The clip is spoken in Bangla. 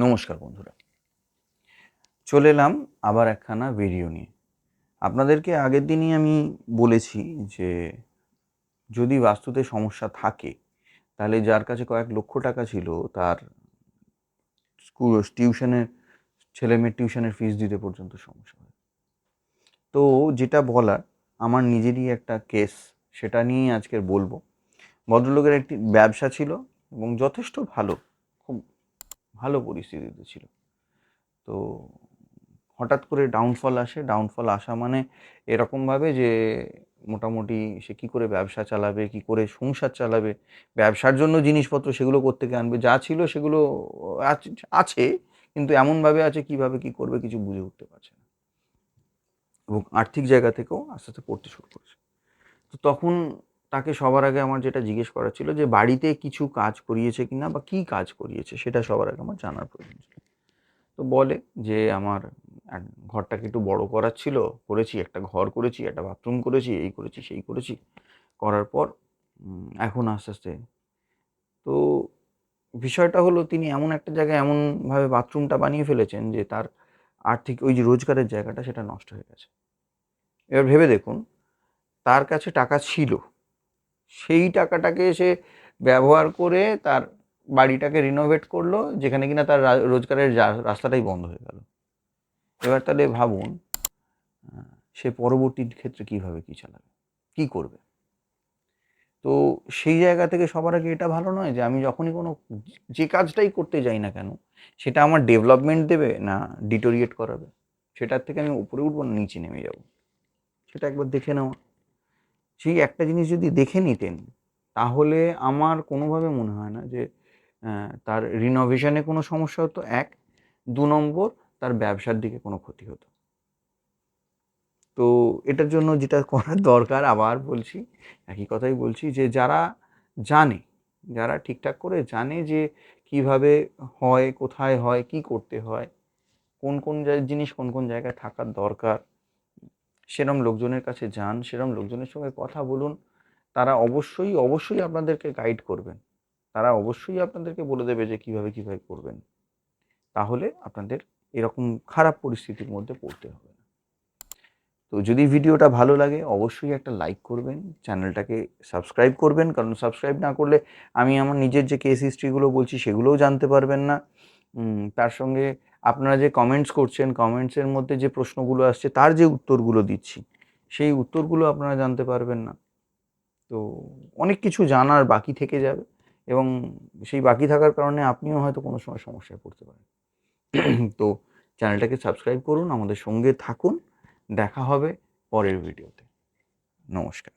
নমস্কার বন্ধুরা, চলে এলাম আবার একখানা ভিডিও নিয়ে। আপনাদেরকে আগের দিনই আমি বলেছি যে যদি বাস্তুতে সমস্যা থাকে তাহলে যার কাছে কয়েক লক্ষ টাকা ছিল তার ছেলেমেয়ের টিউশনের ফিস দিতে পর্যন্ত সমস্যা হয়। তো যেটা বলার, আমার নিজেরই একটা কেস, সেটা নিয়েই আজকের বলবো। ভদ্রলোকের একটি ব্যবসা ছিল এবং যথেষ্ট ভালো, খুব ভালো পরিস্থিতিতে ছিল। তো হঠাৎ করে ডাউনফল আসে। ডাউনফল আসা মানে এরকমভাবে যে মোটামুটি সে কী করে ব্যবসা চালাবে, কী করে সংসার চালাবে, ব্যবসার জন্য জিনিসপত্র সেগুলো কোত্থেকে আনবে, যা ছিল সেগুলো আছে, কিন্তু এমনভাবে আছে কীভাবে কী করবে কিছু বুঝে উঠতে পারছে না, এবং আর্থিক জায়গা থেকেও আস্তে আস্তে পড়তে শুরু করেছে। তো তখন তাকে সবার আগে আমার যেটা জিজ্ঞেস করা ছিল যে বাড়িতে কিছু কাজ করিয়েছে কিনা বা কী কাজ করিয়েছে, সেটা সবার আগে আমার জানার প্রয়োজন ছিল। তো বলে যে আমার ঘরটাকে একটু বড় করার ছিল, করেছি, একটা ঘর করেছি, একটা বাথরুম করেছি, এই করেছি সেই করেছি, করার পর এখন আস্তে আস্তে তো বিষয়টা হলো তিনি এমন একটা জায়গায় এমনভাবে বাথরুমটা বানিয়ে ফেলেছেন যে তার আর্থিক ওই যে রোজগারের জায়গাটা সেটা নষ্ট হয়ে গেছে। এবার ভেবে দেখুন, তার কাছে টাকা ছিল, সেই টাকাটাকে সে ব্যবহার করে তার বাড়িটাকে রিনোভেট করলো, যেখানে কিনা তার রোজগারের রাস্তাটাই বন্ধ হয়ে গেল। এবার তাহলে ভাবুন সে পরবর্তী ক্ষেত্রে কীভাবে কী চালাবে, কী করবে। তো সেই জায়গা থেকে সবার আগে এটা ভালো নয় যে আমি যখনই কোনো যে কাজটাই করতে যাই না কেন সেটা আমার ডেভেলপমেন্ট দেবে না ডিটোরিয়েট করাবে, সেটার থেকে আমি উপরে উঠবো না নিচে নেমে যাব, সেটা একবার দেখে নেওয়া। সেই একটা জিনিস যদি দেখে নিতেন তাহলে আমার কোনোভাবে মনে হয় না যে তার রিনোভেশনে কোনো সমস্যা হতো, 1, 2 নম্বর তার ব্যবসার দিকে কোনো ক্ষতি হতো। তো এটার জন্য যেটা করার দরকার, আবার বলছি, একই কথাই বলছি, যে যারা জানে, যারা ঠিকঠাক করে জানে যে কিভাবে হয়, কোথায় হয়, কি করতে হয়, কোন কোন জিনিস কোন কোন জায়গায় থাকার দরকার, সেরম লোকজনের কাছে যান, সেরম লোকজনের সঙ্গে কথা বলুন। তারা অবশ্যই অবশ্যই আপনাদেরকে গাইড করবেন, তারা অবশ্যই আপনাদেরকে বলে দেবে যে কিভাবে কিভাবে করবেন। তাহলে আপনাদের এরকম খারাপ পরিস্থিতির মধ্যে পড়তে হবে না। তো যদি ভিডিওটা ভালো লাগে অবশ্যই একটা লাইক করবেন, চ্যানেলটাকে সাবস্ক্রাইব করবেন, কারণ সাবস্ক্রাইব না করলে আমি আমার নিজের যে কেস হিস্ট্রিগুলো বলছি সেগুলোও জানতে পারবেন না। তার সঙ্গে আপনারা যে কমেন্টস করছেন, কমেন্টসের মধ্যে যে প্রশ্নগুলো আসছে তার যে উত্তরগুলো দিচ্ছি সেই উত্তরগুলো আপনারা জানতে পারবেন না। তো অনেক কিছু জানার বাকি থেকে যাবে, এবং সেই বাকি থাকার কারণে আপনিও হয়তো কোনো সময় সমস্যায় পড়তে পারেন। তো চ্যানেলটাকে সাবস্ক্রাইব করুন, আমাদের সঙ্গে থাকুন। দেখা হবে পরের ভিডিওতে। নমস্কার।